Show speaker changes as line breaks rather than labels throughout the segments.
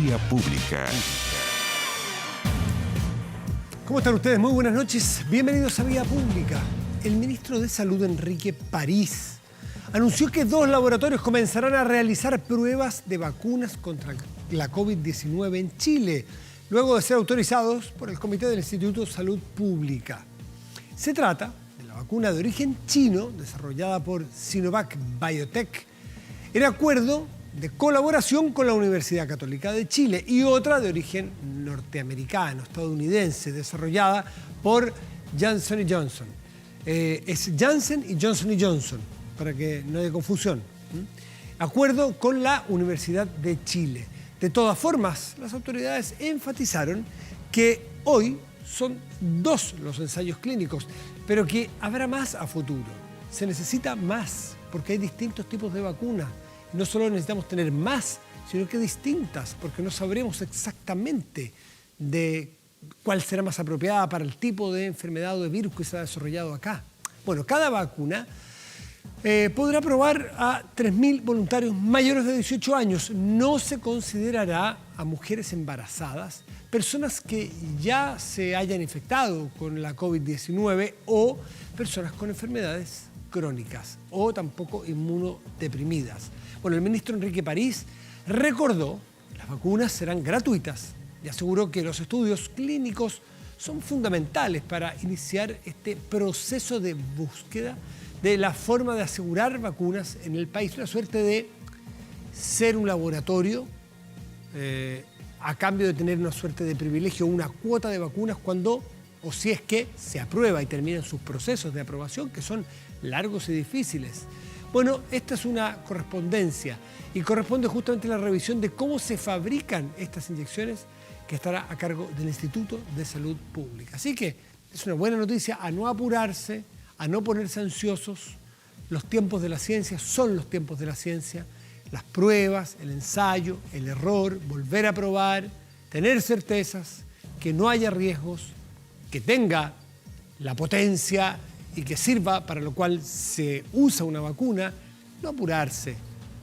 Vía Pública.
¿Cómo están ustedes? Muy buenas noches. Bienvenidos a Vía Pública. El ministro de Salud, Enrique París, anunció que 2 laboratorios comenzarán a realizar pruebas de vacunas contra la COVID-19 en Chile, luego de ser autorizados por el Comité del Instituto de Salud Pública. Se trata de la vacuna de origen chino, desarrollada por Sinovac Biotech, en acuerdo de colaboración con la Universidad Católica de Chile, y otra de origen norteamericano, estadounidense, desarrollada por Johnson & Johnson. Es Janssen y Johnson & Johnson, para que no haya confusión. Acuerdo con la Universidad de Chile. De todas formas, las autoridades enfatizaron que hoy son 2 los ensayos clínicos, pero que habrá más a futuro. Se necesita más, porque hay distintos tipos de vacunas. No solo necesitamos tener más, sino que distintas, porque no sabremos exactamente de cuál será más apropiada para el tipo de enfermedad o de virus que se ha desarrollado acá. Bueno, cada vacuna podrá probar a 3.000 voluntarios mayores de 18 años. No se considerará a mujeres embarazadas, personas que ya se hayan infectado con la COVID-19 o personas con enfermedades crónicas o tampoco inmunodeprimidas. Bueno, el ministro Enrique París recordó que las vacunas serán gratuitas y aseguró que los estudios clínicos son fundamentales para iniciar este proceso de búsqueda de la forma de asegurar vacunas en el país, una suerte de ser un laboratorio a cambio de tener una suerte de privilegio, una cuota de vacunas cuando, o si es que se aprueba y terminan sus procesos de aprobación, que son largos y difíciles. Bueno, esta es una correspondencia y corresponde justamente a la revisión de cómo se fabrican estas inyecciones, que estará a cargo del Instituto de Salud Pública. Así que es una buena noticia, a no apurarse, a no ponerse ansiosos. Los tiempos de la ciencia son los tiempos de la ciencia. Las pruebas, el ensayo, el error, volver a probar, tener certezas, que no haya riesgos, que tenga la potencia y que sirva para lo cual se usa una vacuna, no apurarse.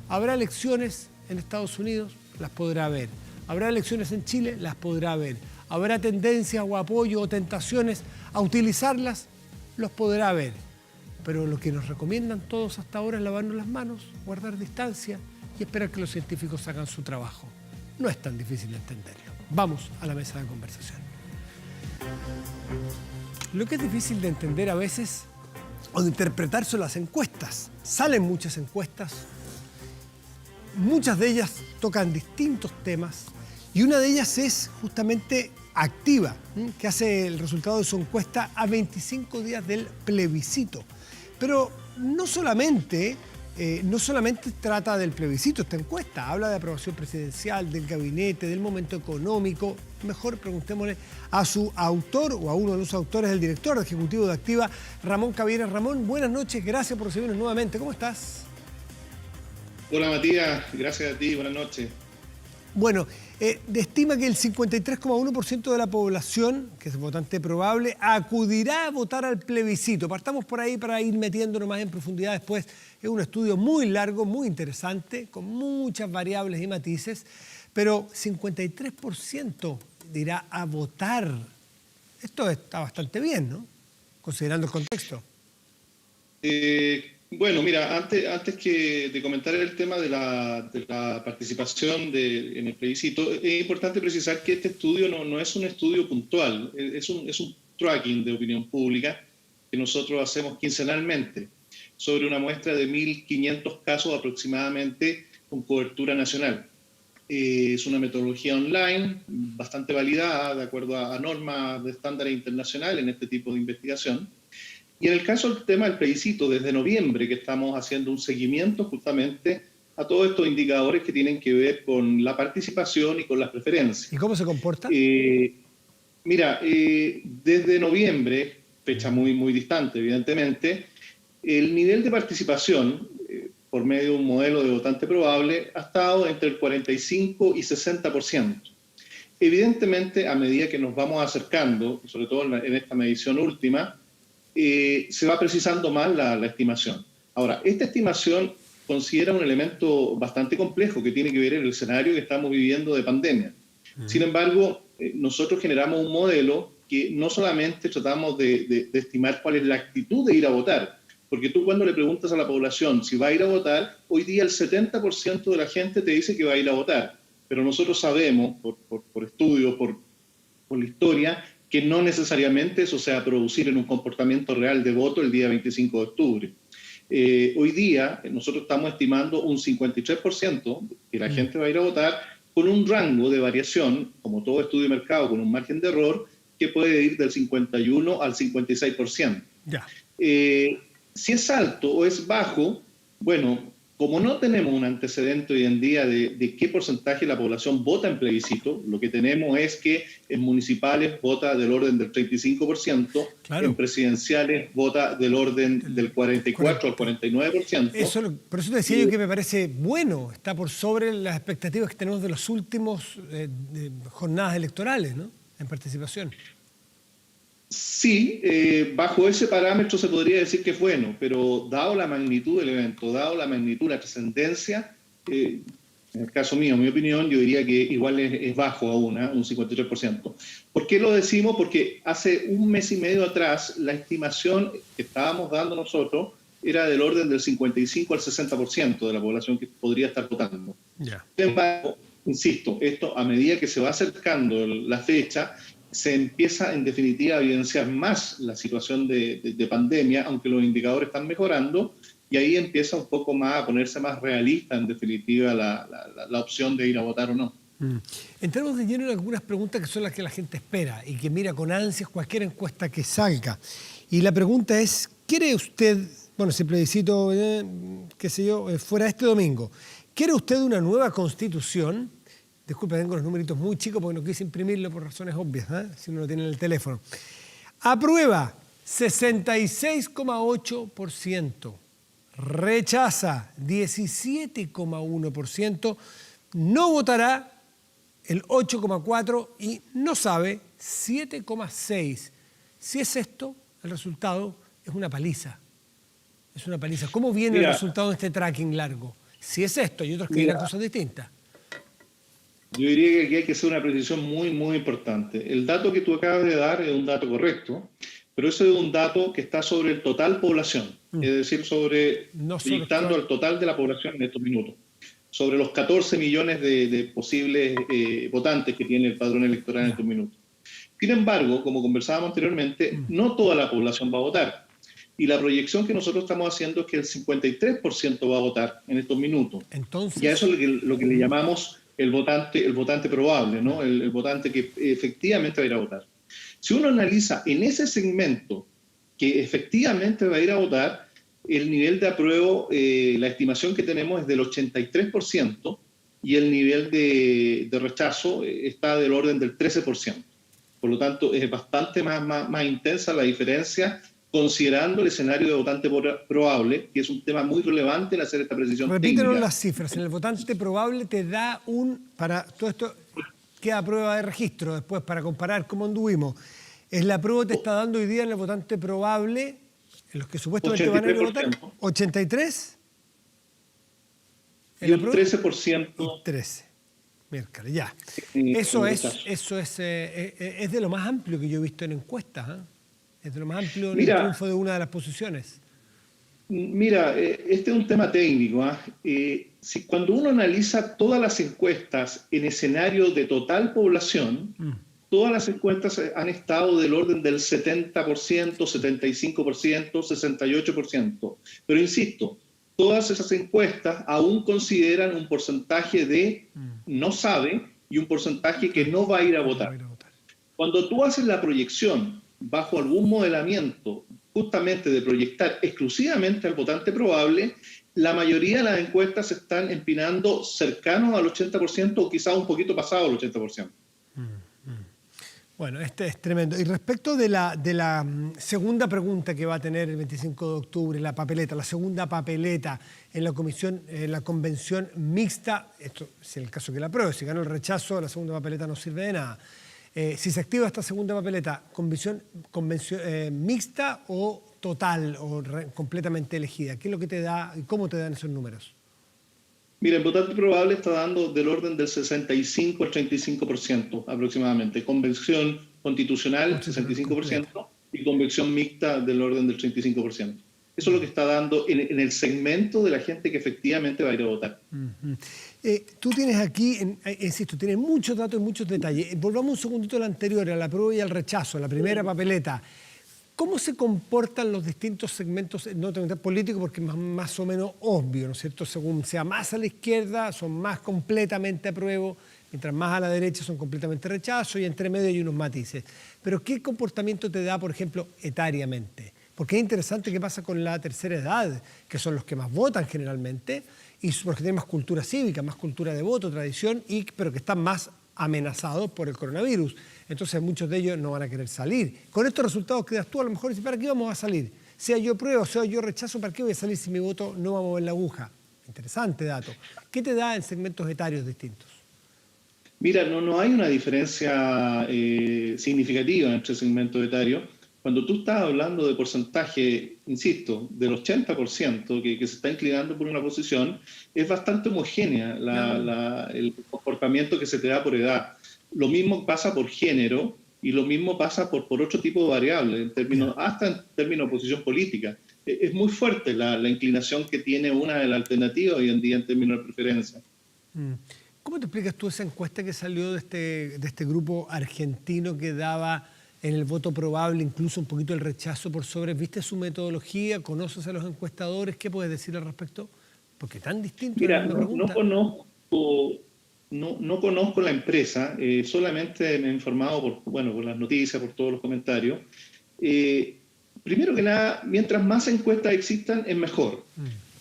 Habrá elecciones en Estados Unidos, las podrá ver. Habrá elecciones en Chile, las podrá ver. Habrá tendencias o apoyo o tentaciones a utilizarlas, los podrá ver. Pero lo que nos recomiendan todos hasta ahora es lavarnos las manos, guardar distancia y esperar que los científicos hagan su trabajo. No es tan difícil de entenderlo. Vamos a la mesa de conversación. Lo que es difícil de entender a veces o de interpretar son las encuestas. Salen muchas encuestas, muchas de ellas tocan distintos temas y una de ellas es justamente Activa, que hace el resultado de su encuesta a 25 días del plebiscito. Pero no solamente trata del plebiscito esta encuesta, habla de aprobación presidencial, del gabinete, del momento económico. Mejor preguntémosle a su autor o a uno de los autores, el director ejecutivo de Activa, Ramón Cavieres. Ramón, buenas noches, gracias por recibirnos nuevamente. ¿Cómo estás?
Hola Matías, gracias a ti, buenas noches.
Bueno, estima que el 53,1% de la población, que es votante probable, acudirá a votar al plebiscito. Partamos por ahí para ir metiéndonos más en profundidad después. Es un estudio muy largo, muy interesante, con muchas variables y matices, pero 53% irá a votar. Esto está bastante bien, ¿no? Considerando el contexto.
Bueno, mira, antes que de comentar el tema de la participación en el plebiscito, es importante precisar que este estudio no es un estudio puntual, es un tracking de opinión pública que nosotros hacemos quincenalmente sobre una muestra de 1.500 casos aproximadamente con cobertura nacional. Es una metodología online bastante validada de acuerdo a normas de estándares internacionales en este tipo de investigación. Y en el caso del tema del plebiscito, desde noviembre que estamos haciendo un seguimiento justamente a todos estos indicadores que tienen que ver con la participación y con las preferencias.
¿Y cómo se comporta?
Mira, desde noviembre, fecha muy distante evidentemente, el nivel de participación por medio de un modelo de votante probable ha estado entre el 45 y 60%. Evidentemente, a medida que nos vamos acercando, sobre todo en esta medición última, se va precisando más la estimación. Ahora, esta estimación considera un elemento bastante complejo que tiene que ver en el escenario que estamos viviendo de pandemia. Sin embargo, nosotros generamos un modelo que no solamente tratamos de estimar cuál es la actitud de ir a votar, porque tú cuando le preguntas a la población si va a ir a votar, hoy día el 70% de la gente te dice que va a ir a votar, pero nosotros sabemos, por estudios, por la historia, que no necesariamente eso se va a producir en un comportamiento real de voto el día 25 de octubre. Hoy día nosotros estamos estimando un 53% que la gente va a ir a votar, con un rango de variación, como todo estudio de mercado, con un margen de error que puede ir del 51 al 56%.
Ya.
Si es alto o es bajo, bueno, como no tenemos un antecedente hoy en día de qué porcentaje de la población vota en plebiscito, lo que tenemos es que en municipales vota del orden del 35%,
claro,
en presidenciales vota del orden del 44 al 49%.
Por eso te decía yo que me parece bueno, está por sobre las expectativas que tenemos de los últimos jornadas electorales, ¿no? En participación.
Sí, bajo ese parámetro se podría decir que es bueno, pero dado la magnitud del evento, dado la magnitud, la trascendencia, en el caso mío, en mi opinión, yo diría que igual es bajo aún, un 53%. ¿Por qué lo decimos? Porque hace un mes y medio atrás la estimación que estábamos dando nosotros era del orden del 55 al 60% de la población que podría estar votando.
Yeah.
Sin embargo, insisto, esto a medida que se va acercando la fecha, se empieza en definitiva a evidenciar más la situación de pandemia, aunque los indicadores están mejorando, y ahí empieza un poco más a ponerse más realista en definitiva la opción de ir a votar o no.
Entramos de lleno en algunas preguntas que son las que la gente espera y que mira con ansias cualquier encuesta que salga. Y la pregunta es, ¿quiere usted, bueno, si el plebiscito, qué sé yo, fuera este domingo, ¿quiere usted una nueva constitución? Disculpe, tengo los numeritos muy chicos porque no quise imprimirlo por razones obvias, si uno lo tiene en el teléfono. Aprueba 66,8%, rechaza 17,1%, no votará el 8,4% y no sabe 7,6%. Si es esto, el resultado es una paliza. Es una paliza. ¿Cómo viene el resultado de este tracking largo? Si es esto, y otros que dirán cosas distintas.
Yo diría que aquí hay que hacer una precisión muy, muy importante. El dato que tú acabas de dar es un dato correcto, pero eso es un dato que está sobre el total población, es decir, proyectando al total de la población en estos minutos, sobre los 14 millones de posibles votantes que tiene el padrón electoral en estos minutos. Sin embargo, como conversábamos anteriormente, no toda la población va a votar. Y la proyección que nosotros estamos haciendo es que el 53% va a votar en estos minutos.
Entonces,
y a eso es lo que le llamamos el votante probable, ¿no? El votante que efectivamente va a ir a votar. Si uno analiza en ese segmento que efectivamente va a ir a votar, el nivel de apruebo, la estimación que tenemos es del 83% y el nivel de rechazo está del orden del 13%. Por lo tanto, es bastante más intensa la diferencia, considerando el escenario de votante probable, que es un tema muy relevante en hacer esta precisión técnica.
Repítenos las cifras. En el votante probable te da para todo esto queda prueba de registro después para comparar cómo anduvimos. ¿Es la prueba que te está dando hoy día en el votante probable, en los que supuestamente 83%. Van a ir a votar? ¿83?
Y un 13%.
Y 13%. Miércoles, ya. Eso es de lo más amplio que yo he visto en encuestas, Es de lo más amplio en el triunfo de una de las posiciones.
Mira, este es un tema técnico. Cuando uno analiza todas las encuestas en escenario de total población, todas las encuestas han estado del orden del 70%, 75%, 68%. Pero insisto, todas esas encuestas aún consideran un porcentaje de no sabe y un porcentaje que no va a ir a votar. Cuando tú haces la proyección bajo algún modelamiento justamente de proyectar exclusivamente al votante probable, la mayoría de las encuestas se están empinando cercanos al 80% o quizás un poquito pasado al 80%.
Bueno, este es tremendo. Y respecto de la segunda pregunta que va a tener el 25 de octubre, la segunda papeleta en la convención mixta, esto es el caso que la apruebe, si gana el rechazo, la segunda papeleta no sirve de nada. Si se activa esta segunda papeleta, ¿convención mixta o total o completamente elegida? ¿Qué es lo que te da y cómo te dan esos números?
Mira, el votante probable está dando del orden del 65 al 35% aproximadamente. Convención constitucional,
Completa.
65%, y convención mixta del orden del 35%. Eso es lo que está dando en el segmento de la gente que efectivamente va a ir a votar.
Tú tienes aquí, insisto, tienes muchos datos y muchos detalles. Volvamos un segundito al anterior, a la prueba y al rechazo, a la primera papeleta. ¿Cómo se comportan los distintos segmentos, no políticos, porque es más o menos obvio, ¿no es cierto? Según sea más a la izquierda, son más completamente apruebo, mientras más a la derecha son completamente rechazo, y entre medio hay unos matices. Pero ¿qué comportamiento te da, por ejemplo, etariamente? Porque es interesante qué pasa con la tercera edad, que son los que más votan generalmente, y porque tienen más cultura cívica, más cultura de voto, tradición, pero que están más amenazados por el coronavirus. Entonces muchos de ellos no van a querer salir. Con estos resultados quedas tú a lo mejor y dices, ¿para qué vamos a salir? Sea yo pruebo, sea yo rechazo, ¿para qué voy a salir si mi voto no va a mover la aguja? Interesante dato. ¿Qué te da en segmentos etarios distintos?
Mira, no hay una diferencia significativa entre segmentos etarios. Cuando tú estás hablando de porcentaje, insisto, del 80% que se está inclinando por una posición, es bastante homogénea el comportamiento que se te da por edad. Lo mismo pasa por género y lo mismo pasa por otro tipo de variables, hasta en términos de posición política. Es muy fuerte la inclinación que tiene una de las alternativas hoy en día en términos de preferencia.
¿Cómo te explicas tú esa encuesta que salió de este grupo argentino que daba en el voto probable incluso un poquito el rechazo por sobre? ¿Viste su metodología? ¿Conoces a los encuestadores? ¿Qué puedes decir al respecto? Porque tan distinto.
Mira, no conozco la empresa, solamente me he informado por las noticias, por todos los comentarios. Primero que nada, mientras más encuestas existan, es mejor.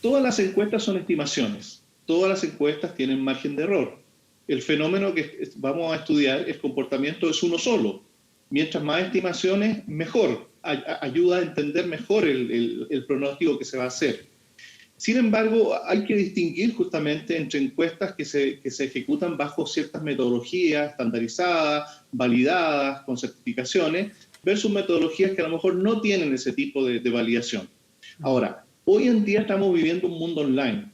Todas las encuestas son estimaciones, todas las encuestas tienen margen de error. El fenómeno que vamos a estudiar, el comportamiento es uno solo. Mientras más estimaciones, mejor. Ayuda a entender mejor el pronóstico que se va a hacer. Sin embargo, hay que distinguir justamente entre encuestas que se ejecutan bajo ciertas metodologías estandarizadas, validadas, con certificaciones, versus metodologías que a lo mejor no tienen ese tipo de validación. Ahora, hoy en día estamos viviendo un mundo online,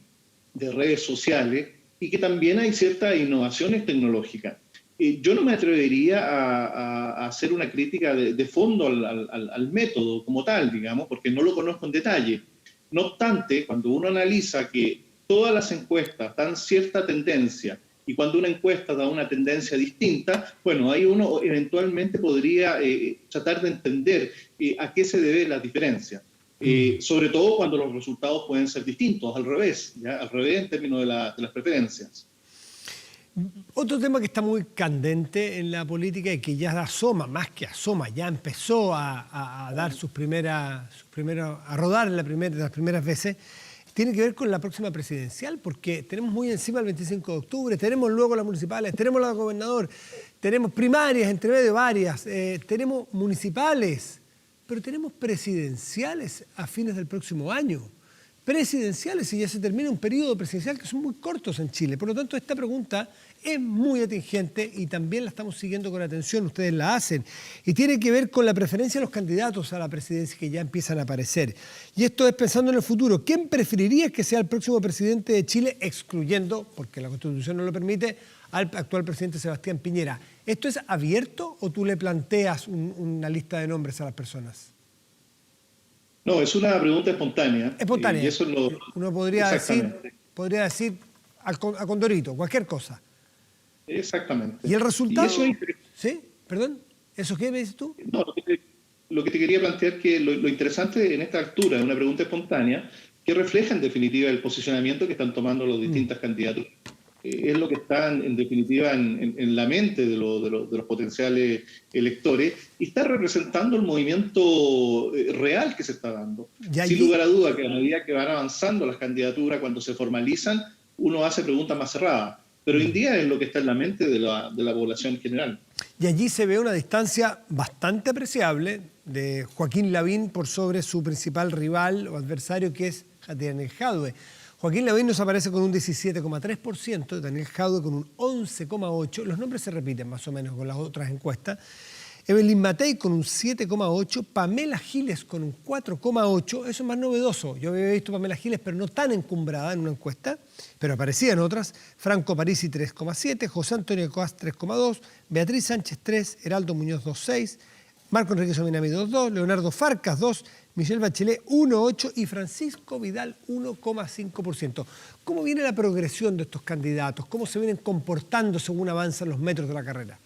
de redes sociales, y que también hay ciertas innovaciones tecnológicas. Yo no me atrevería a hacer una crítica de fondo al método como tal, digamos, porque no lo conozco en detalle. No obstante, cuando uno analiza que todas las encuestas dan cierta tendencia y cuando una encuesta da una tendencia distinta, bueno, ahí uno eventualmente podría tratar de entender a qué se debe la diferencia. Sobre todo cuando los resultados pueden ser distintos, al revés en términos de las preferencias.
Otro tema que está muy candente en la política y que ya asoma, más que asoma, ya empezó a dar a rodar de las primeras veces, tiene que ver con la próxima presidencial, porque tenemos muy encima el 25 de octubre, tenemos luego las municipales, tenemos la de gobernador, tenemos primarias, entre medio varias, tenemos municipales, pero tenemos presidenciales a fines del próximo año. Presidenciales y ya se termina un periodo presidencial que son muy cortos en Chile. Por lo tanto, esta pregunta es muy atingente y también la estamos siguiendo con atención, ustedes la hacen. Y tiene que ver con la preferencia de los candidatos a la presidencia que ya empiezan a aparecer. Y esto es pensando en el futuro. ¿Quién preferirías que sea el próximo presidente de Chile, excluyendo, porque la Constitución no lo permite, al actual presidente Sebastián Piñera? ¿Esto es abierto o tú le planteas una lista de nombres a las personas?
No, es una pregunta espontánea.
Espontánea.
Y eso
uno podría decir a Condorito, cualquier cosa.
Exactamente.
¿Y el resultado?
Y
¿Sí? ¿Perdón? ¿Eso qué me dices tú?
No, lo que te quería plantear es que lo interesante en esta altura es una pregunta espontánea que refleja en definitiva el posicionamiento que están tomando los distintas candidaturas. Es lo que está en definitiva en la mente de los potenciales electores y está representando el movimiento real que se está dando. Sin lugar a duda que a medida que van avanzando las candidaturas, cuando se formalizan, uno hace preguntas más cerradas. Pero hoy en día es lo que está en la mente de la población en general.
Y allí se ve una distancia bastante apreciable de Joaquín Lavín por sobre su principal rival o adversario, que es Daniel Jadwe. Joaquín Lavín nos aparece con un 17,3%, Daniel Jadwe con un 11,8%. Los nombres se repiten más o menos con las otras encuestas. Evelyn Matei con un 7,8%, Pamela Giles con un 4,8%, eso es más novedoso. Yo había visto a Pamela Giles, pero no tan encumbrada en una encuesta, pero aparecía en otras. Franco Parisi 3,7%, José Antonio Coas 3,2%, Beatriz Sánchez 3%, Heraldo Muñoz 2,6%, Marco Enrique Sominami 2,2%, Leonardo Farcas 2%, Michelle Bachelet 1,8% y Francisco Vidal 1,5%. ¿Cómo viene la progresión de estos candidatos? ¿Cómo se vienen comportando según avanzan los metros de la carrera?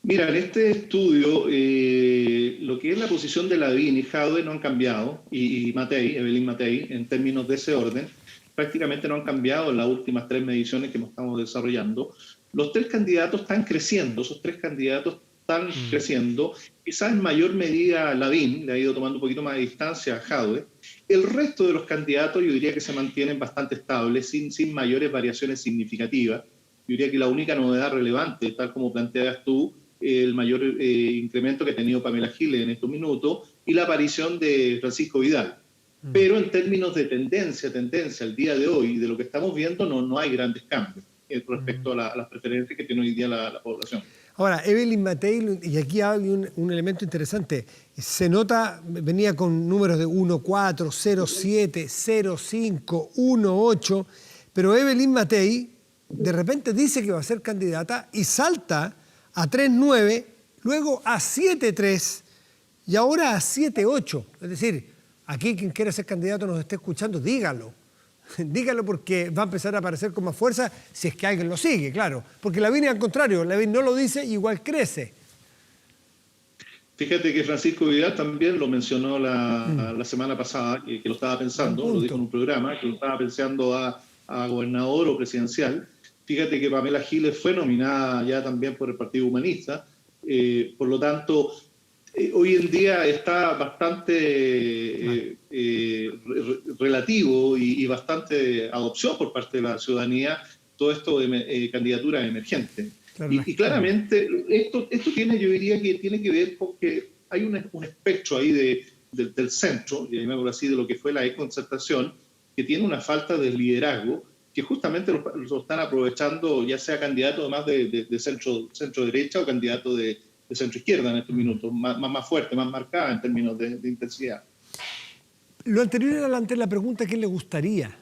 Mira, en este estudio, lo que es la posición de Lavín y Jadwe no han cambiado, y Matei, Evelyn Matei, en términos de ese orden, prácticamente no han cambiado en las últimas 3 mediciones que nos estamos desarrollando. Los 3 candidatos están creciendo, esos 3 candidatos están creciendo, quizás en mayor medida Lavín, le ha ido tomando un poquito más de distancia a Jadwe. El resto de los candidatos yo diría que se mantienen bastante estables, sin mayores variaciones significativas. Yo diría que la única novedad relevante, tal como planteas tú, el mayor incremento que ha tenido Pamela Giles en estos minutos y la aparición de Francisco Vidal. Pero en términos de tendencia al día de hoy, de lo que estamos viendo, no hay grandes cambios respecto a las preferencias que tiene hoy día la población.
Ahora, Evelyn Matei, y aquí hay un elemento interesante, se nota, venía con números de 1,4, 0,7, 0,5, 1,8, pero Evelyn Matei de repente dice que va a ser candidata y salta a 3,9, luego a 7,3 y ahora a 7,8. Es decir, aquí quien quiera ser candidato nos esté escuchando, dígalo. Dígalo porque va a empezar a aparecer con más fuerza si es que alguien lo sigue, claro. Porque Lavín es al contrario, Lavín no lo dice, igual crece.
Fíjate que Francisco Vidal también lo mencionó la semana pasada, que lo estaba pensando, lo dijo en un programa, que lo estaba pensando a gobernador o presidencial. Fíjate que Pamela Giles fue nominada ya también por el Partido Humanista, por lo tanto, hoy en día está bastante relativo y bastante adopción por parte de la ciudadanía todo esto de candidaturas emergentes. Claro, y claramente esto tiene, yo diría que tiene que ver con que hay un espectro ahí del centro, llamémoslo así, de lo que fue la concertación, que tiene una falta de liderazgo que justamente lo están aprovechando, ya sea candidato además de centro derecha o candidato de centro izquierda en estos minutos, más fuerte, más marcada en términos de intensidad.
Lo anterior era ante la pregunta ¿quién le gustaría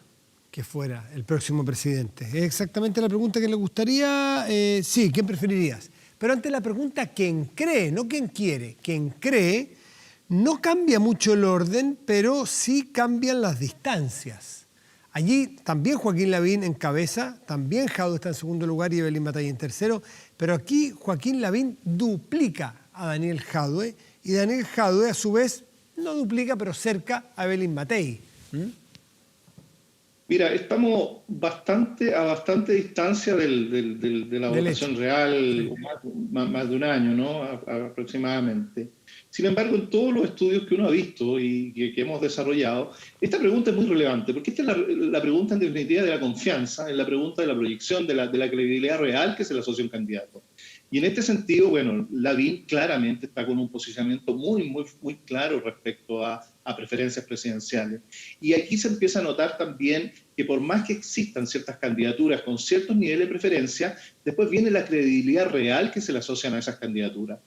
que fuera el próximo presidente? Es exactamente la pregunta que le gustaría, sí, ¿quién preferirías? Pero ante la pregunta ¿quién cree? No quién quiere, ¿quién cree? No cambia mucho el orden, pero sí cambian las distancias. Allí también Joaquín Lavín encabeza, también Jadwe está en segundo lugar y Evelyn Matei en tercero, pero aquí Joaquín Lavín duplica a Daniel Jadwe y Daniel Jadwe a su vez no duplica, pero cerca a Evelyn Matei.
Mira, estamos a bastante distancia de la votación real, más de un año, ¿no? Aproximadamente. Sin embargo, en todos los estudios que uno ha visto y que hemos desarrollado, esta pregunta es muy relevante, porque esta es la pregunta en definitiva de la confianza, es la pregunta de la proyección, de la credibilidad real que se le asocia a un candidato. Y en este sentido, bueno, Lavín claramente está con un posicionamiento muy claro respecto a preferencias presidenciales. Y aquí se empieza a notar también que por más que existan ciertas candidaturas con ciertos niveles de preferencia, después viene la credibilidad real que se le asocian a esas candidaturas.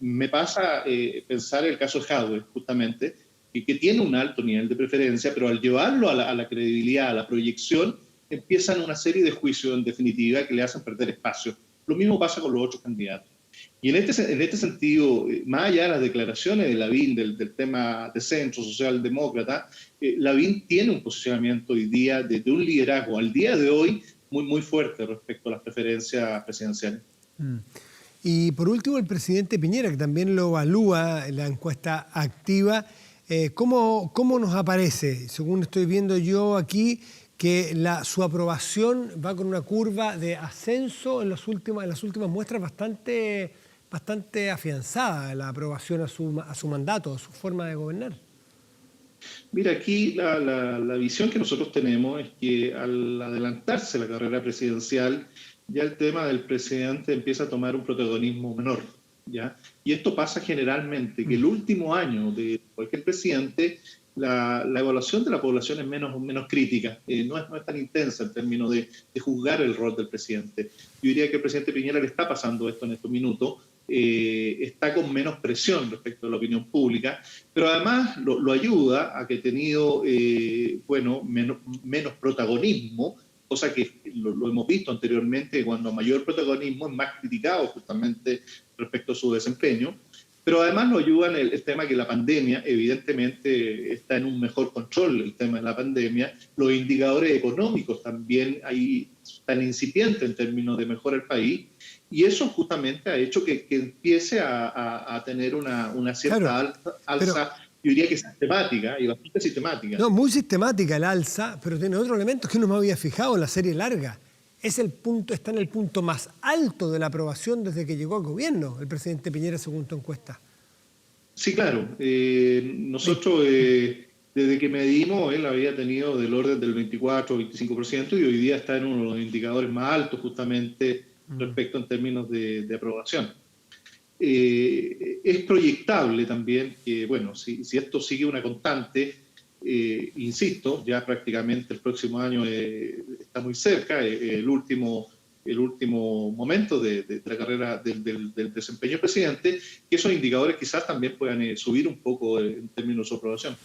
Me pasa pensar el caso de Jadwe, justamente, que tiene un alto nivel de preferencia, pero al llevarlo a la credibilidad, a la proyección, empiezan una serie de juicios, en definitiva, que le hacen perder espacio. Lo mismo pasa con los otros candidatos. Y en este sentido, más allá de las declaraciones de Lavín del tema de centro socialdemócrata, Lavín tiene un posicionamiento hoy día de un liderazgo al día de hoy muy fuerte respecto a las preferencias presidenciales.
Y por último, el presidente Piñera, que también lo evalúa en la encuesta activa, ¿cómo nos aparece? Según estoy viendo yo aquí, que su aprobación va con una curva de ascenso en las últimas muestras bastante afianzada, la aprobación a su mandato, a su forma de gobernar.
Mira, aquí la visión que nosotros tenemos es que al adelantarse la carrera presidencial, ya el tema del presidente empieza a tomar un protagonismo menor, ¿ya? Y esto pasa generalmente, que el último año de cualquier presidente, la evaluación de la población es menos crítica, no es tan intensa en términos de juzgar el rol del presidente. Yo diría que el presidente Piñera le está pasando esto en estos minutos, está con menos presión respecto a la opinión pública, pero además lo ayuda a que ha tenido menos protagonismo, cosa que lo hemos visto anteriormente, cuando mayor protagonismo es más criticado justamente respecto a su desempeño. Pero además nos ayuda en el tema que la pandemia, evidentemente, está en un mejor control, el tema de la pandemia. Los indicadores económicos también ahí están incipientes en términos de mejora del país. Y eso justamente ha hecho que empiece a tener una cierta alza, yo diría que sistemática, y bastante sistemática.
No, muy sistemática el alza, pero tiene otro elemento que no me había fijado en la serie larga. Está en el punto más alto de la aprobación desde que llegó al gobierno el presidente Piñera, según tu encuesta.
Sí, claro. Nosotros, desde que medimos, él había tenido del orden del 24-25% y hoy día está en uno de los indicadores más altos justamente respecto en términos de aprobación. Es proyectable también que, bueno, si esto sigue una constante, insisto, ya prácticamente el próximo año está muy cerca, el último momento de la carrera del desempeño del presidente, que esos indicadores quizás también puedan subir un poco en términos de su aprobación.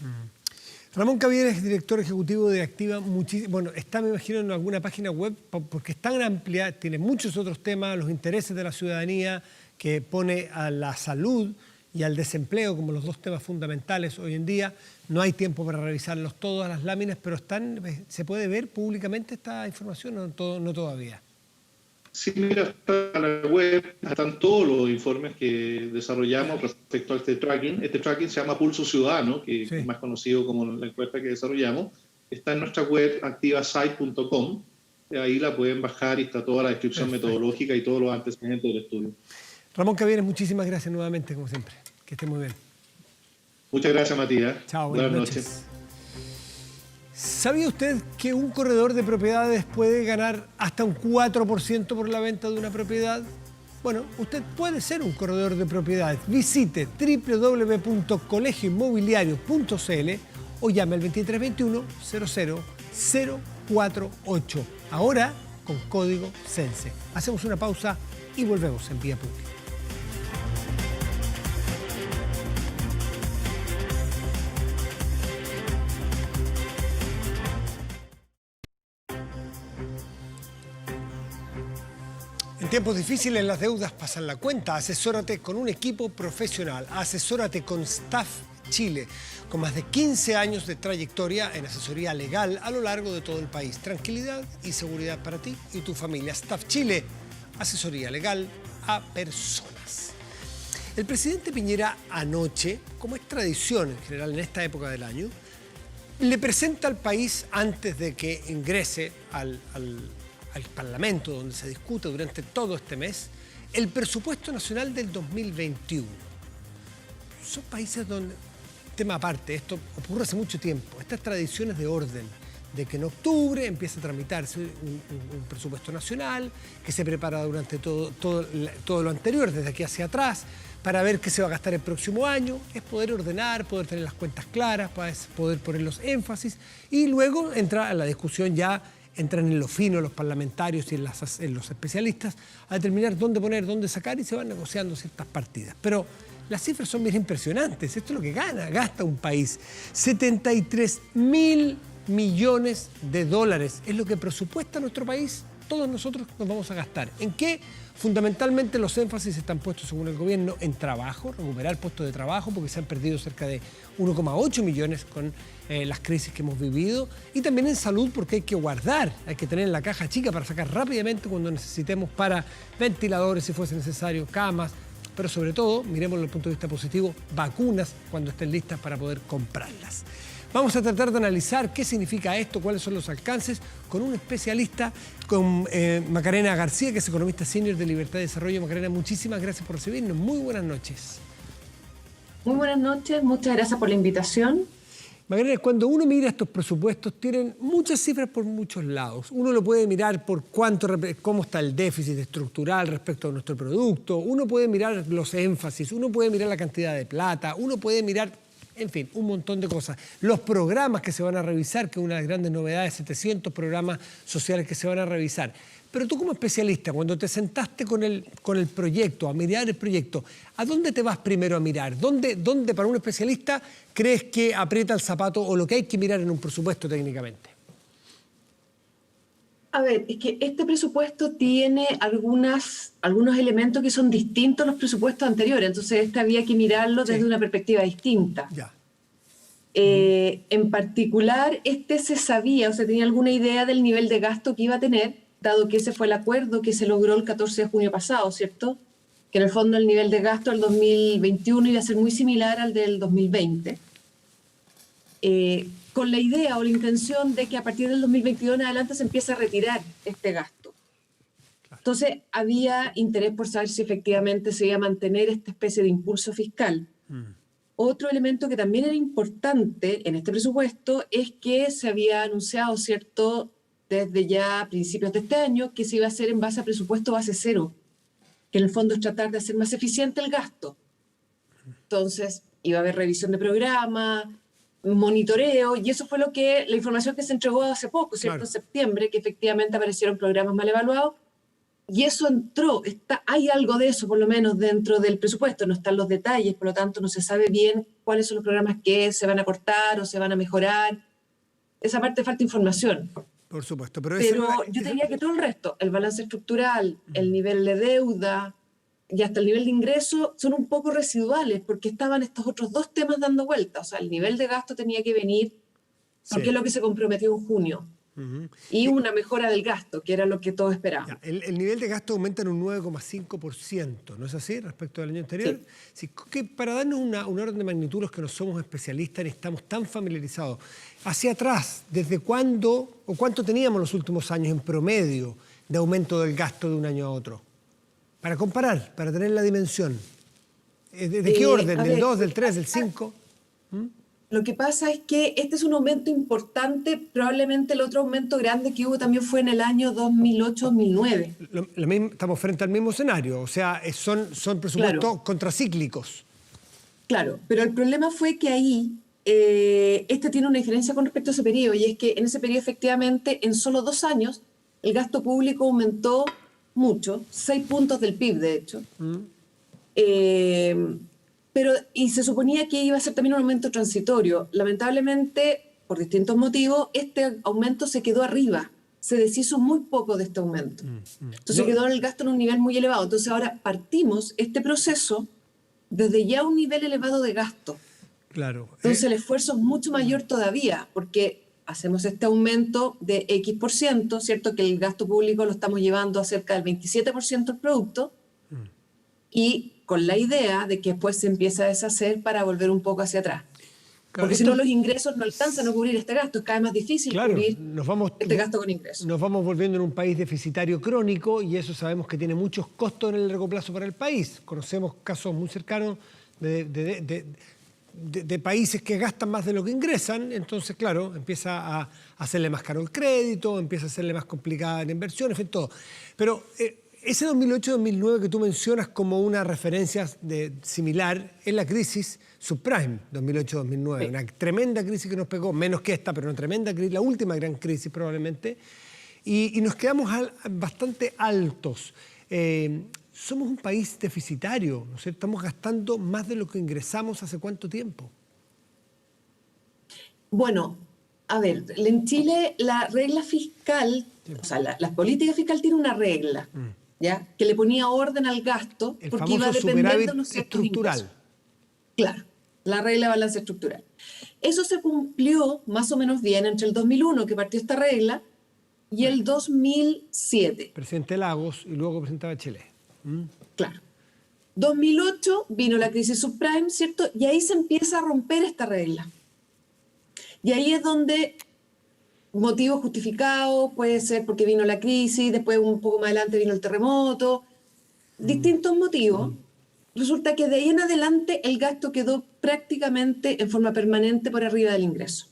Ramón Cavieres, director ejecutivo de Activa, bueno, está, me imagino, en alguna página web, porque es tan amplia, tiene muchos otros temas, los intereses de la ciudadanía, que pone a la salud y al desempleo como los dos temas fundamentales hoy en día. No hay tiempo para revisarlos todas las láminas, pero ¿se puede ver públicamente esta información o no todavía?
Sí, mira, está en la web, están todos los informes que desarrollamos respecto a este tracking. Este tracking se llama Pulso Ciudadano, que es más conocido como la encuesta que desarrollamos. Está en nuestra web activasite.com. Ahí la pueden bajar y está toda la descripción metodológica y todos los antecedentes del estudio.
Ramón Cavieres, muchísimas gracias nuevamente, como siempre. Que esté muy bien.
Muchas gracias, Matías.
Chao, buenas noches. ¿Sabía usted que un corredor de propiedades puede ganar hasta un 4% por la venta de una propiedad? Bueno, usted puede ser un corredor de propiedades. Visite www.colegioinmobiliario.cl o llame al 2321 00048. Ahora con código CENSE. Hacemos una pausa y volvemos en Vía Pública. En tiempos difíciles las deudas pasan la cuenta. Asesórate con un equipo profesional. Asesórate con Staff Chile, con más de 15 años de trayectoria en asesoría legal a lo largo de todo el país. Tranquilidad y seguridad para ti y tu familia. Staff Chile, asesoría legal a personas. El presidente Piñera anoche, como es tradición en general en esta época del año, le presenta al país, antes de que ingrese al Parlamento, donde se discute durante todo este mes, el presupuesto nacional del 2021. Son países donde, tema aparte, esto ocurre hace mucho tiempo, estas tradiciones de orden, de que en octubre empieza a tramitarse un presupuesto nacional, que se prepara durante todo lo anterior, desde aquí hacia atrás, para ver qué se va a gastar el próximo año, es poder ordenar, poder tener las cuentas claras, poder poner los énfasis, y luego entra a la discusión ya. Entran en lo fino los parlamentarios y en los especialistas a determinar dónde poner, dónde sacar y se van negociando ciertas partidas. Pero las cifras son bien impresionantes. Esto es lo que gasta un país. 73.000 millones de dólares es lo que presupuesta nuestro país. Todos nosotros nos vamos a gastar. ¿En qué? Fundamentalmente los énfasis están puestos, según el gobierno, en trabajo, recuperar puestos de trabajo, porque se han perdido cerca de 1,8 millones con las crisis que hemos vivido, y también en salud, porque hay que guardar, hay que tener la caja chica para sacar rápidamente cuando necesitemos para ventiladores, si fuese necesario, camas, pero sobre todo, miremoslo desde el punto de vista positivo, vacunas cuando estén listas para poder comprarlas. Vamos a tratar de analizar qué significa esto, cuáles son los alcances, con un especialista, con Macarena García, que es economista senior de Libertad y Desarrollo. Macarena, muchísimas gracias por recibirnos. Muy buenas noches.
Muy buenas noches, muchas gracias por la invitación.
Macarena, cuando uno mira estos presupuestos, tienen muchas cifras por muchos lados. Uno lo puede mirar por cómo está el déficit estructural respecto a nuestro producto, uno puede mirar los énfasis, uno puede mirar la cantidad de plata, uno puede mirar en fin, un montón de cosas. Los programas que se van a revisar, que es una de las grandes novedades, 700 programas sociales que se van a revisar. Pero tú como especialista, cuando te sentaste con el proyecto, a mirar el proyecto, ¿a dónde te vas primero a mirar? ¿Dónde para un especialista crees que aprieta el zapato o lo que hay que mirar en un presupuesto técnicamente?
A ver, es que este presupuesto tiene algunos elementos que son distintos a los presupuestos anteriores, entonces había que mirarlo desde una perspectiva distinta.
Ya.
En particular, se sabía o se tenía alguna idea del nivel de gasto que iba a tener, dado que ese fue el acuerdo que se logró el 14 de junio pasado, ¿cierto? Que en el fondo el nivel de gasto del 2021 iba a ser muy similar al del 2020. Con la idea o la intención de que a partir del 2022 en adelante se empiece a retirar este gasto. Entonces, había interés por saber si efectivamente se iba a mantener esta especie de impulso fiscal. Otro elemento que también era importante en este presupuesto es que se había anunciado, ¿cierto?, desde ya principios de este año, que se iba a hacer en base a presupuesto base cero, que en el fondo es tratar de hacer más eficiente el gasto. Entonces, iba a haber revisión de programa, monitoreo, y eso fue la información que se entregó hace poco, ¿cierto?
Claro.
En septiembre, que efectivamente aparecieron programas mal evaluados, y eso entró, hay algo de eso por lo menos dentro del presupuesto, no están los detalles, por lo tanto no se sabe bien cuáles son los programas que se van a cortar o se van a mejorar. Esa parte falta información.
Por supuesto.
Pero yo te diría que todo el resto, el balance estructural, el nivel de deuda y hasta el nivel de ingreso son un poco residuales porque estaban estos otros dos temas dando vuelta. O sea, el nivel de gasto tenía que venir porque es lo que se comprometió en junio. Y una mejora del gasto, que era lo que todos esperábamos.
El nivel de gasto aumenta en un 9,5%, ¿no es así? Respecto al año anterior. Sí. Que para darnos una orden de magnitud, los que no somos especialistas ni estamos tan familiarizados, hacia atrás, ¿desde cuándo o cuánto teníamos los últimos años en promedio de aumento del gasto de un año a otro? Para comparar, para tener la dimensión. ¿De qué orden? ¿Del 2, del 3, del 5?
Lo que pasa es que este es un aumento importante, probablemente el otro aumento grande que hubo también fue en el año 2008-2009.
Estamos frente al mismo escenario, o sea, son presupuestos contracíclicos.
Claro, pero el problema fue que ahí tiene una diferencia con respecto a ese periodo, y es que en ese periodo efectivamente en solo 2 años el gasto público aumentó mucho, 6 puntos del PIB de hecho. Y se suponía que iba a ser también un aumento transitorio. Lamentablemente, por distintos motivos, este aumento se quedó arriba. Se deshizo muy poco de este aumento. Entonces quedó el gasto en un nivel muy elevado. Entonces ahora partimos este proceso desde ya un nivel elevado de gasto.
Claro.
Entonces el esfuerzo es mucho mayor todavía, porque hacemos este aumento de X%, ¿cierto? Que el gasto público lo estamos llevando a cerca del 27% del producto, y con la idea de que después se empieza a deshacer para volver un poco hacia atrás.
Claro,
porque si no los ingresos no alcanzan a cubrir este gasto, es cada vez más difícil cubrir este gasto con ingresos.
Nos vamos volviendo en un país deficitario crónico y eso sabemos que tiene muchos costos en el largo plazo para el país. Conocemos casos muy cercanos de países que gastan más de lo que ingresan, entonces, claro, empieza a hacerle más caro el crédito, empieza a hacerle más complicada la inversión, en fin, todo. Pero ese 2008-2009 que tú mencionas como una referencia similar es la crisis subprime 2008-2009, una tremenda crisis que nos pegó, menos que esta, pero una tremenda crisis, la última gran crisis probablemente, y nos quedamos bastante altos. Somos un país deficitario, ¿no es cierto? Estamos gastando más de lo que ingresamos hace ¿cuánto tiempo?
Bueno, a ver, en Chile la regla fiscal, o sea, la política fiscal tiene una regla, ¿ya? Que le ponía orden al gasto
el
porque iba
famoso
dependiendo de
superávit estructural.
Claro, la regla de balance estructural. Eso se cumplió más o menos bien entre el 2001, que partió esta regla, y el 2007.
Presidente Lagos y luego presidente Bachelet.
Claro. 2008 vino la crisis subprime, ¿cierto? Y ahí se empieza a romper esta regla. Y ahí es donde motivo justificado puede ser porque vino la crisis, después un poco más adelante vino el terremoto, distintos motivos. Resulta que de ahí en adelante el gasto quedó prácticamente en forma permanente por arriba del ingreso.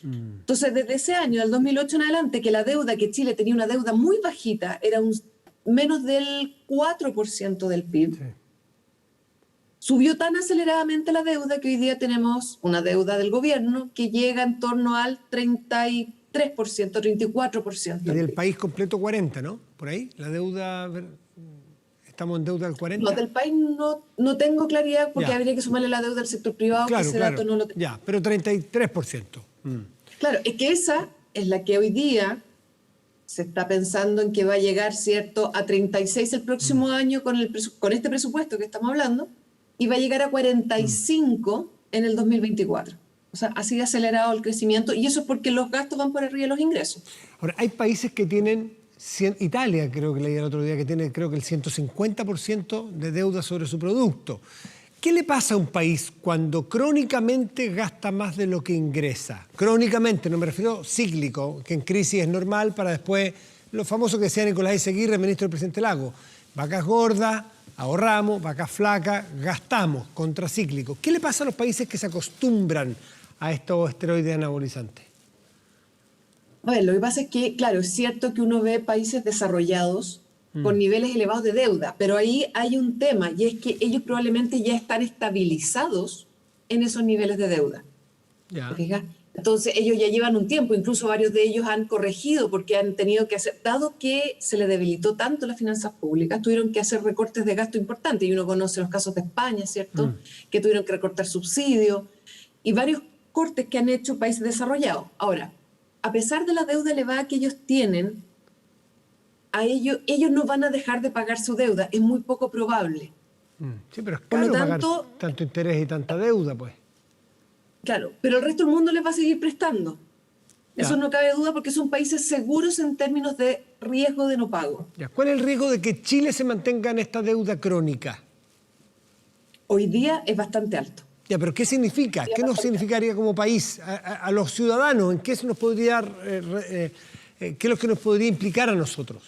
Entonces, desde ese año, del 2008 en adelante, que la deuda, que Chile tenía una deuda muy bajita, era menos del 4% del PIB, Subió tan aceleradamente la deuda que hoy día tenemos una deuda del gobierno que llega en torno al 33%, 34%.
Y del país completo 40%, ¿no? Por ahí, la deuda, estamos en deuda del 40%.
No, del país no tengo claridad porque habría que sumarle la deuda del sector privado,
Claro,
que ese
claro.
dato no lo tengo.
Ya, pero 33%.
Claro, es que esa es la que hoy día se está pensando en que va a llegar, ¿cierto?, a 36 el próximo año con este presupuesto que estamos hablando, y va a llegar a 45 en el 2024. O sea, así de acelerado el crecimiento, y eso es porque los gastos van por arriba de los ingresos.
Ahora, hay países que tienen, Italia creo que leí el otro día, que tiene creo que el 150% de deuda sobre su producto. ¿Qué le pasa a un país cuando crónicamente gasta más de lo que ingresa? Crónicamente, no me refiero cíclico, que en crisis es normal, para después, lo famoso que decía Nicolás Eyzaguirre, ministro del presidente Lago, vacas gordas, ahorramos, vacas flacas, gastamos, contracíclico. ¿Qué le pasa a los países que se acostumbran a estos esteroides anabolizantes?
Bueno, lo que pasa es que, claro, es cierto que uno ve países desarrollados con niveles elevados de deuda, pero ahí hay un tema, y es que ellos probablemente ya están estabilizados en esos niveles de deuda.
Ya.
¿Fijas? Entonces ellos ya llevan un tiempo, incluso varios de ellos han corregido porque han tenido que hacer, dado que se les debilitó tanto las finanzas públicas, tuvieron que hacer recortes de gasto importantes, y uno conoce los casos de España, ¿cierto? Que tuvieron que recortar subsidios y varios cortes que han hecho países desarrollados. Ahora, a pesar de la deuda elevada que ellos tienen, ellos no van a dejar de pagar su deuda, es muy poco probable.
Sí, pero es
Por
caro
lo tanto,
pagar tanto interés y tanta deuda, pues.
Claro, pero el resto del mundo les va a seguir prestando.
Ya.
Eso no cabe duda porque son países seguros en términos de riesgo de no pago.
Ya. ¿Cuál es el riesgo de que Chile se mantenga en esta deuda crónica?
Hoy día es bastante alto.
Ya, pero ¿qué significa? ¿Qué nos significaría como país? A los ciudadanos, ¿en qué se nos podría, qué es lo que nos podría implicar a nosotros?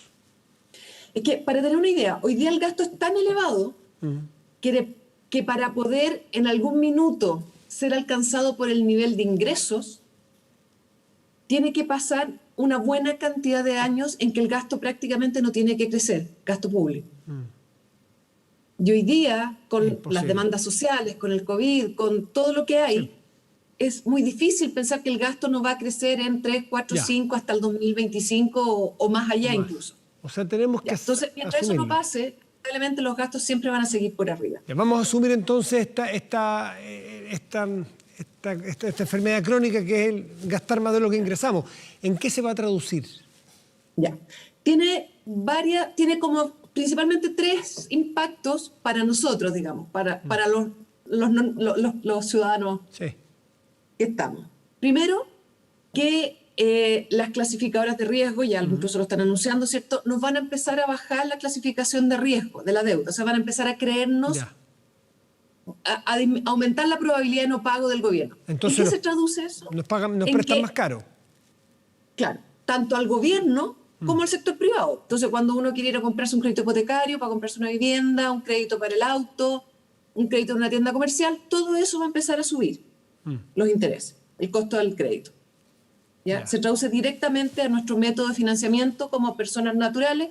Es que, para tener una idea, hoy día el gasto es tan elevado que para poder en algún minuto ser alcanzado por el nivel de ingresos, tiene que pasar una buena cantidad de años en que el gasto prácticamente no tiene que crecer, gasto público. Y hoy día, con las demandas sociales, con el COVID, con todo lo que hay, es muy difícil pensar que el gasto no va a crecer en 3, 4, 5 hasta el 2025 o más allá incluso.
O sea, tenemos que
Entonces, mientras eso no pase, probablemente los gastos siempre van a seguir por arriba.
Ya, vamos a asumir entonces esta enfermedad crónica que es el gastar más de lo que ingresamos. ¿En qué se va a traducir?
Ya. Tiene como principalmente 3 impactos para nosotros, digamos, para los ciudadanos que estamos. Primero, que las clasificadoras de riesgo, ya incluso lo están anunciando, ¿cierto?, nos van a empezar a bajar la clasificación de riesgo de la deuda. O sea, van a empezar a creernos, a aumentar la probabilidad de no pago del gobierno.
Entonces,
¿en qué se traduce eso?
Nos prestan más caro.
Claro, tanto al gobierno como al sector privado. Entonces, cuando uno quiere ir a comprarse un crédito hipotecario para comprarse una vivienda, un crédito para el auto, un crédito en una tienda comercial, todo eso va a empezar a subir los intereses, el costo del crédito. ¿Ya? Se traduce directamente a nuestro método de financiamiento como personas naturales,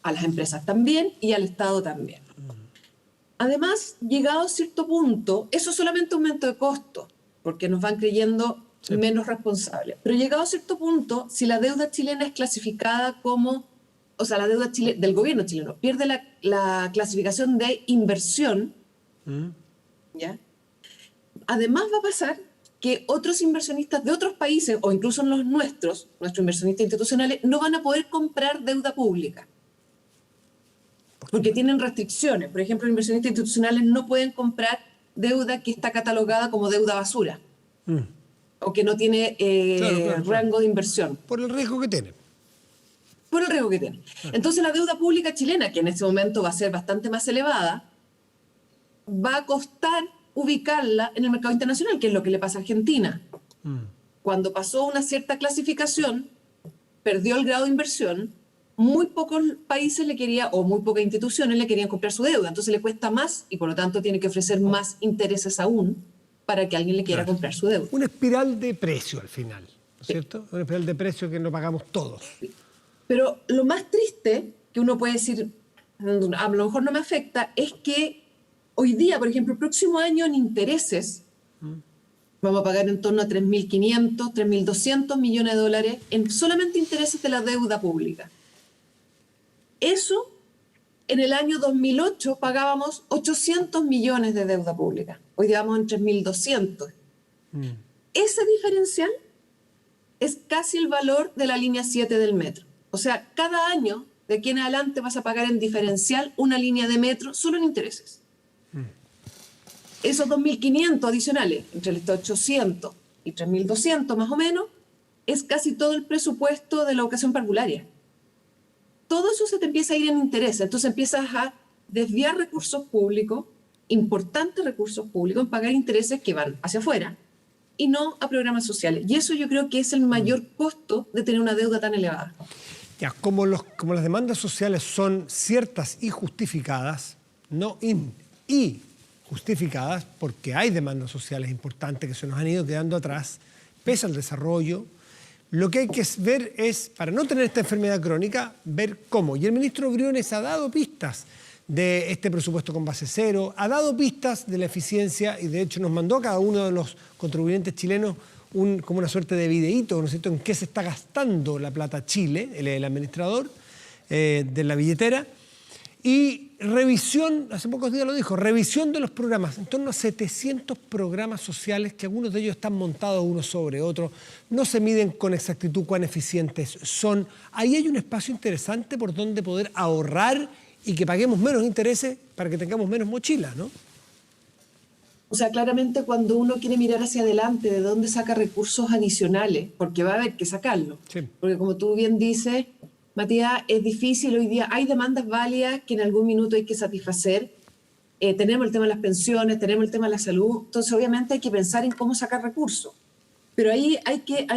a las empresas también y al Estado también. Además, llegado a cierto punto, eso es solamente un aumento de costo, porque nos van creyendo menos responsables. Pero llegado a cierto punto, si la deuda chilena es clasificada como, o sea, la deuda del gobierno chileno pierde la clasificación de inversión, ¿ya? Además va a pasar que otros inversionistas de otros países, o incluso los nuestros inversionistas institucionales, no van a poder comprar deuda pública. Porque tienen restricciones. Por ejemplo, los inversionistas institucionales no pueden comprar deuda que está catalogada como deuda basura. O que no tiene rango de inversión.
Por el riesgo que tiene.
Por el riesgo que tiene. Entonces la deuda pública chilena, que en este momento va a ser bastante más elevada, va a costar ubicarla en el mercado internacional, que es lo que le pasa a Argentina. Cuando pasó una cierta clasificación, perdió el grado de inversión, muy pocos países le querían, o muy pocas instituciones le querían comprar su deuda. Entonces le cuesta más y por lo tanto tiene que ofrecer más intereses aún para que alguien le quiera comprar su deuda.
Una espiral de precio al final, ¿no es cierto? Una espiral de precio que no pagamos todos.
Pero lo más triste, que uno puede decir, a lo mejor no me afecta, es que Hoy día, por ejemplo, el próximo año en intereses vamos a pagar en torno a 3.500, 3.200 millones de dólares en solamente intereses de la deuda pública. Eso, en el año 2008 pagábamos 800 millones de deuda pública. Hoy día vamos en 3.200. Ese diferencial es casi el valor de la línea 7 del metro. O sea, cada año de aquí en adelante vas a pagar en diferencial una línea de metro solo en intereses. Esos 2.500 adicionales, entre estos 800 y 3.200 más o menos, es casi todo el presupuesto de la educación parvularia. Todo eso se te empieza a ir en intereses, entonces empiezas a desviar recursos públicos, importantes recursos públicos, en pagar intereses que van hacia afuera y no a programas sociales. Y eso yo creo que es el mayor costo de tener una deuda tan elevada.
Ya, como las demandas sociales son ciertas y justificadas, no y justificadas, porque hay demandas sociales importantes que se nos han ido quedando atrás, pese al desarrollo, lo que hay que ver es, para no tener esta enfermedad crónica, ver cómo. Y el ministro Briones ha dado pistas de este presupuesto con base cero, ha dado pistas de la eficiencia y de hecho nos mandó a cada uno de los contribuyentes chilenos como una suerte de videíto, ¿no es cierto?, en qué se está gastando la plata Chile, el administrador de la billetera. Y revisión, hace pocos días lo dijo, revisión de los programas, en torno a 700 programas sociales que algunos de ellos están montados uno sobre otro, no se miden con exactitud cuán eficientes son. Ahí hay un espacio interesante por donde poder ahorrar y que paguemos menos intereses para que tengamos menos mochila, ¿no?
O sea, claramente cuando uno quiere mirar hacia adelante, ¿de dónde saca recursos adicionales? Porque va a haber que sacarlo.
Sí.
Porque como tú bien dices, Matías, es difícil hoy día. Hay demandas válidas que en algún minuto hay que satisfacer. Tenemos el tema de las pensiones, tenemos el tema de la salud. Entonces, obviamente, hay que pensar en cómo sacar recursos. Pero ahí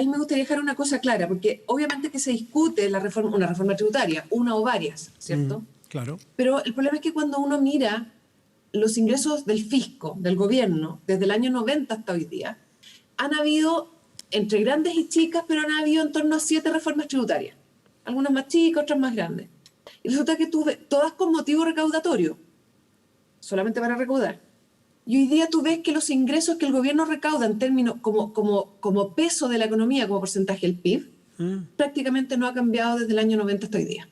me gustaría dejar una cosa clara, porque obviamente que se discute una reforma tributaria, una o varias, ¿cierto?
Claro.
Pero el problema es que cuando uno mira los ingresos del fisco, del gobierno, desde el año 90 hasta hoy día, han habido, entre grandes y chicas, pero han habido en torno a 7 reformas tributarias. Algunas más chicas, otras más grandes. Y resulta que todas con motivo recaudatorio, solamente para recaudar. Y hoy día tú ves que los ingresos que el gobierno recauda en términos como peso de la economía, como porcentaje del PIB, prácticamente no ha cambiado desde el año 90 hasta hoy día.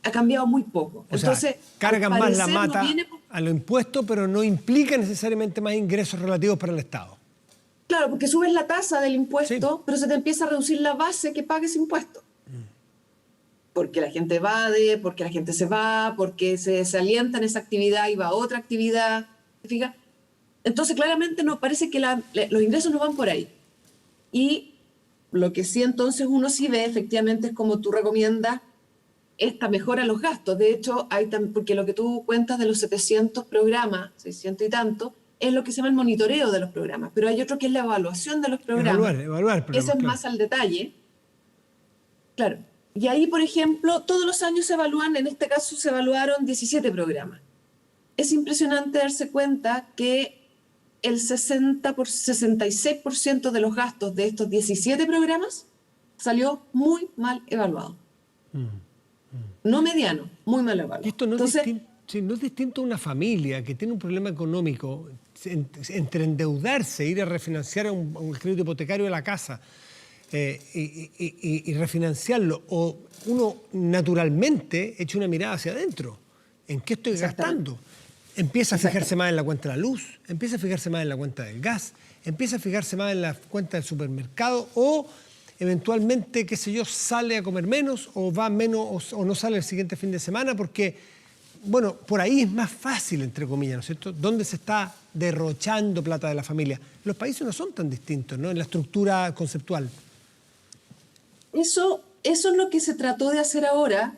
Ha cambiado muy poco.
O
Entonces,
sea, cargan más la mata
no
a los impuestos, pero no implica necesariamente más ingresos relativos para el Estado.
Claro, porque subes la tasa del impuesto,
Sí.
pero se te empieza a reducir la base que pague ese impuesto. Porque la gente evade, porque la gente se va, porque se alienta en esa actividad y va a otra actividad. ¿Te fijas? Entonces, claramente no parece que los ingresos no van por ahí. Y lo que sí entonces uno sí ve, efectivamente, es como tú recomiendas, esta mejora en los gastos. De hecho, porque lo que tú cuentas de los 700 programas, 600 y tanto, es lo que se llama el monitoreo de los programas. Pero hay otro que es la evaluación de los programas.
Evaluar programas,
Ese es más al detalle. Claro. Y ahí, por ejemplo, todos los años se evalúan, en este caso se evaluaron 17 programas. Es impresionante darse cuenta que el 66% de los gastos de estos 17 programas salió muy mal evaluado. No mediano, muy mal evaluado.
Esto no,
Entonces,
no es distinto a una familia que tiene un problema económico entre endeudarse, ir a refinanciar un crédito hipotecario de la casa y refinanciarlo, o uno naturalmente echa una mirada hacia adentro. ¿En qué estoy gastando? Empieza a fijarse más en la cuenta de la luz, empieza a fijarse más en la cuenta del gas, empieza a fijarse más en la cuenta del supermercado, o eventualmente, qué sé yo, sale a comer menos o va menos o no sale el siguiente fin de semana porque, bueno, por ahí es más fácil, entre comillas, ¿no es cierto?, dónde se está derrochando plata de la familia. Los países no son tan distintos, ¿no?, en la estructura conceptual.
Eso es lo que se trató de hacer ahora.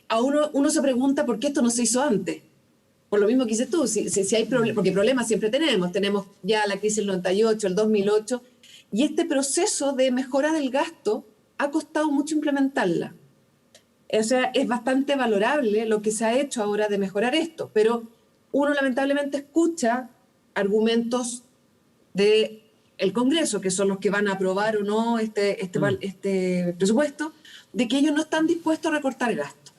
A uno se pregunta por qué esto no se hizo antes. Por lo mismo que dices tú, si hay problemas, porque problemas siempre tenemos ya la crisis del 98, el 2008, y este proceso de mejora del gasto ha costado mucho implementarla. O sea, es bastante valorable lo que se ha hecho ahora de mejorar esto, pero uno lamentablemente escucha argumentos del Congreso, que son los que van a aprobar o no este presupuesto, de que ellos no están dispuestos a recortar gastos.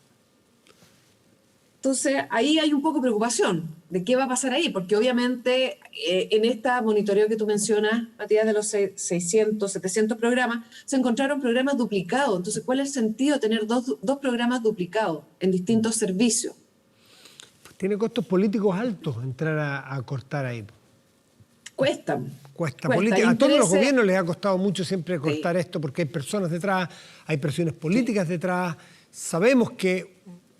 Entonces, ahí hay un poco de preocupación de qué va a pasar ahí, porque obviamente en esta monitoreo que tú mencionas, Matías, de los 600, 700 programas, se encontraron programas duplicados. Entonces, ¿cuál es el sentido de tener dos programas duplicados en distintos servicios?
Tiene costos políticos altos entrar a cortar ahí.
Cuesta.
A todos los gobiernos les ha costado mucho siempre cortar esto, porque hay personas detrás, hay presiones políticas detrás. Sabemos que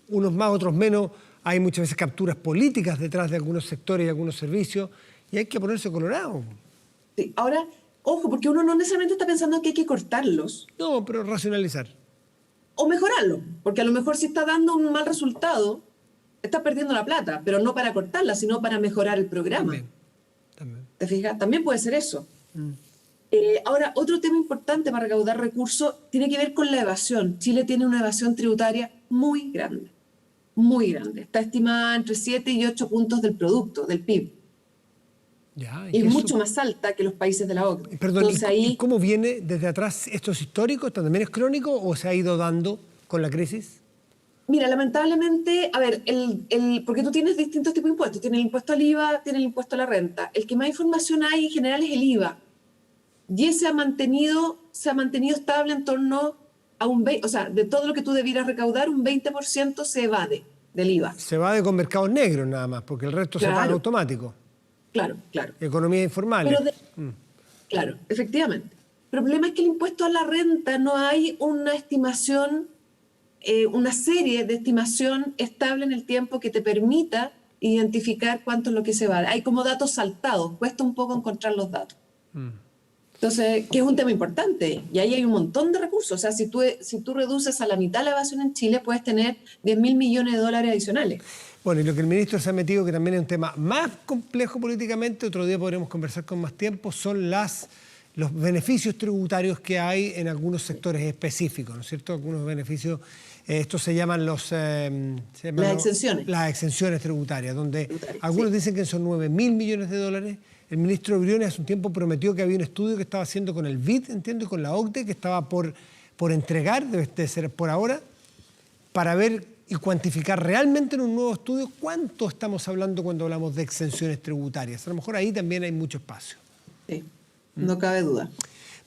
unos más, otros menos, hay muchas veces capturas políticas detrás de algunos sectores y algunos servicios, y hay que ponerse colorado.
Sí. Ahora, ojo, porque uno no necesariamente está pensando que hay que cortarlos.
No, pero racionalizar.
O mejorarlo, porque a lo mejor si está dando un mal resultado, está perdiendo la plata, pero no para cortarla, sino para mejorar el programa.
También.
¿Te fijas? También puede ser eso. Ahora, otro tema importante para recaudar recursos tiene que ver con la evasión. Chile tiene una evasión tributaria muy grande, muy grande. Está estimada entre 7 y 8 puntos del producto, del PIB.
Ya,
y mucho más alta que los países de la OCDE.
Perdón, ¿y cómo viene desde atrás? ¿Esto es histórico? ¿Esto también es crónico o se ha ido dando con la crisis?
Mira, lamentablemente, a ver, porque tú tienes distintos tipos de impuestos. Tienes el impuesto al IVA, tienes el impuesto a la renta. El que más información hay en general es el IVA. Y ese se ha mantenido estable en torno a un 20%, o sea, de todo lo que tú debieras recaudar, un 20% se evade del IVA.
Se evade con mercados negros nada más, porque el resto se paga automático.
Claro.
Economía informal.
Claro, efectivamente. Pero el problema es que el impuesto a la renta no hay una estimación, una serie de estimación estable en el tiempo que te permita identificar cuánto es lo que se evade. Hay como datos saltados, cuesta un poco encontrar los datos. Entonces, que es un tema importante, y ahí hay un montón de recursos. O sea, si tú reduces a la mitad la evasión en Chile, puedes tener 10.000 millones de dólares adicionales.
Bueno, y lo que el ministro se ha metido, que también es un tema más complejo políticamente, otro día podremos conversar con más tiempo, son los beneficios tributarios que hay en algunos sectores específicos, ¿no es cierto? Algunos beneficios, estos se llaman las
exenciones.
Las exenciones tributarias, donde algunos dicen que son 9.000 millones de dólares. El ministro Briones hace un tiempo prometió que había un estudio que estaba haciendo con el BID, entiendo, y con la OCDE, que estaba por entregar, debe de ser por ahora, para ver y cuantificar realmente en un nuevo estudio cuánto estamos hablando cuando hablamos de exenciones tributarias. A lo mejor ahí también hay mucho espacio.
Sí, no cabe duda.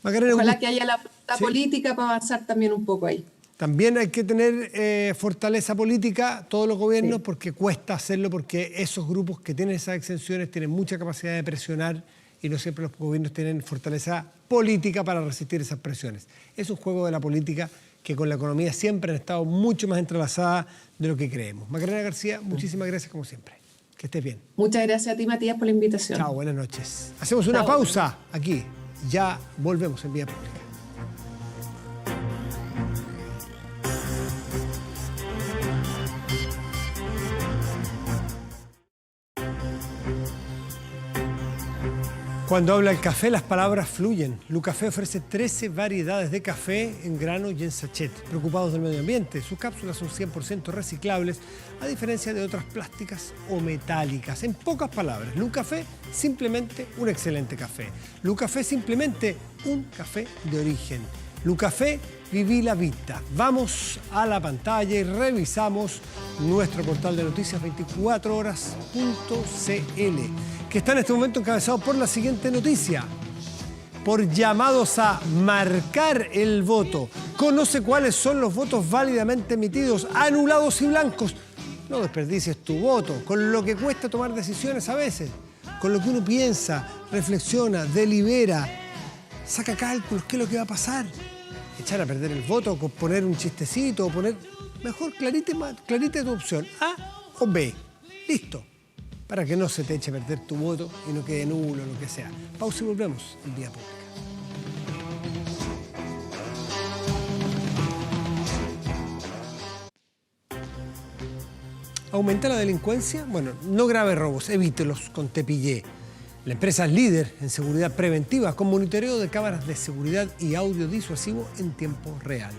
Macarena,
ojalá que haya la política para avanzar también un poco ahí.
También hay que tener fortaleza política, todos los gobiernos, porque cuesta hacerlo, porque esos grupos que tienen esas exenciones tienen mucha capacidad de presionar y no siempre los gobiernos tienen fortaleza política para resistir esas presiones. Es un juego de la política que con la economía siempre han estado mucho más entrelazadas de lo que creemos. Macarena García, muchísimas gracias como siempre. Que estés bien.
Muchas gracias a ti, Matías, por la invitación.
Chao, buenas noches. Hacemos una pausa aquí. Ya volvemos en Vía Pública. Cuando habla el café, las palabras fluyen. Lucafé ofrece 13 variedades de café en grano y en sachet. Preocupados del medio ambiente, sus cápsulas son 100% reciclables, a diferencia de otras plásticas o metálicas. En pocas palabras, Lucafé, simplemente un excelente café. Lucafé, simplemente un café de origen. Lucafé, viví la vida. Vamos a la pantalla y revisamos nuestro portal de noticias 24horas.cl, que está en este momento encabezado por la siguiente noticia. Por llamados a marcar el voto. Conoce cuáles son los votos válidamente emitidos, anulados y blancos. No desperdicies tu voto, con lo que cuesta tomar decisiones a veces, con lo que uno piensa, reflexiona, delibera, saca cálculos, qué es lo que va a pasar. Echar a perder el voto, poner un chistecito, poner... Mejor clarite tu opción, A o B. Listo. Para que no se te eche a perder tu voto y no quede nulo, lo que sea. Pausa y volvemos en Vía Pública. ¿Aumenta la delincuencia? Bueno, no grave robos, evítelos con Tepillé. La empresa es líder en seguridad preventiva con monitoreo de cámaras de seguridad y audio disuasivo en tiempo real.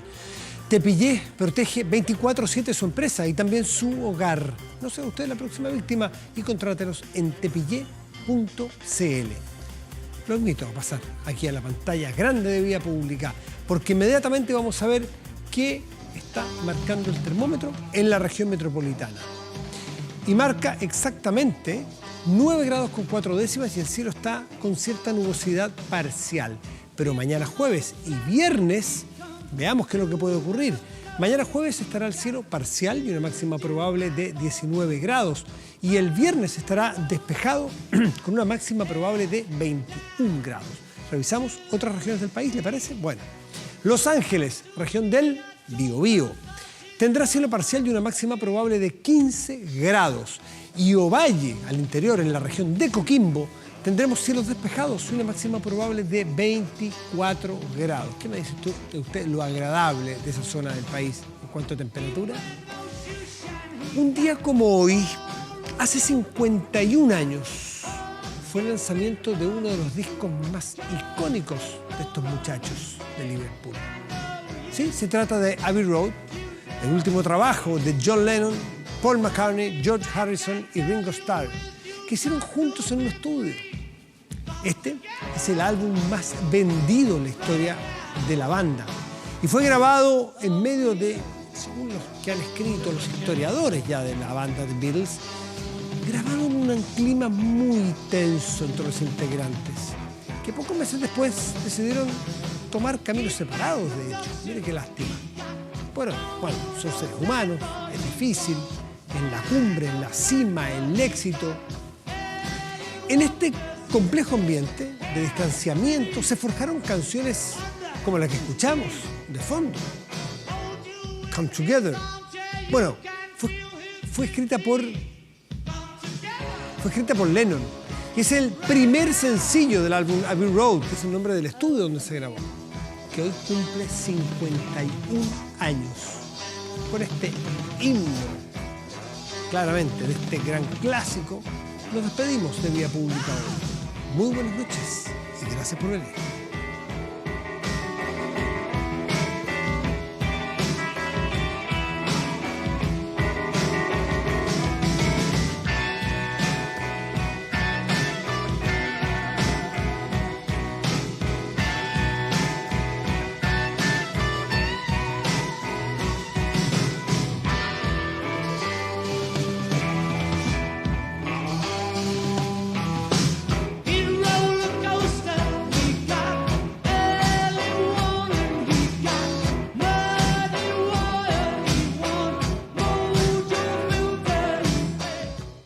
Tepillé protege 24/7 su empresa y también su hogar. No sea usted la próxima víctima y contrátelos en tepillé.cl. Lo invito a pasar aquí a la pantalla grande de Vía Pública, porque inmediatamente vamos a ver qué está marcando el termómetro en la región metropolitana. y marca exactamente 9 grados con 4 décimas y el cielo está con cierta nubosidad parcial. Pero mañana jueves y viernes, veamos qué es lo que puede ocurrir. Mañana jueves estará el cielo parcial y una máxima probable de 19 grados. Y el viernes estará despejado con una máxima probable de 21 grados. Revisamos otras regiones del país, ¿le parece? Bueno, Los Ángeles, región del Biobío, tendrá cielo parcial y una máxima probable de 15 grados. Y Ovalle, al interior, en la región de Coquimbo, tendremos cielos despejados y una máxima probable de 24 grados. ¿Qué me dice usted lo agradable de esa zona del país en cuanto a temperatura? Un día como hoy, hace 51 años, fue el lanzamiento de uno de los discos más icónicos de estos muchachos de Liverpool. Sí, se trata de Abbey Road, el último trabajo de John Lennon, Paul McCartney, George Harrison y Ringo Starr, que hicieron juntos en un estudio. Este es el álbum más vendido en la historia de la banda y fue grabado en medio de, según los que han escrito los historiadores ya de la banda de Beatles, grabado en un clima muy tenso entre los integrantes, que pocos meses después decidieron tomar caminos separados, de hecho. Mire qué lástima. Bueno, son seres humanos, es difícil, en la cumbre, en la cima, el éxito. En este complejo ambiente de distanciamiento se forjaron canciones como la que escuchamos de fondo, Come Together. Bueno, fue escrita por Lennon, y es el primer sencillo del álbum Abbey Road, que es el nombre del estudio donde se grabó, que hoy cumple 51 años. Con este himno, claramente, de este gran clásico, nos despedimos de Vía Pública hoy. Muy buenas noches y gracias por venir.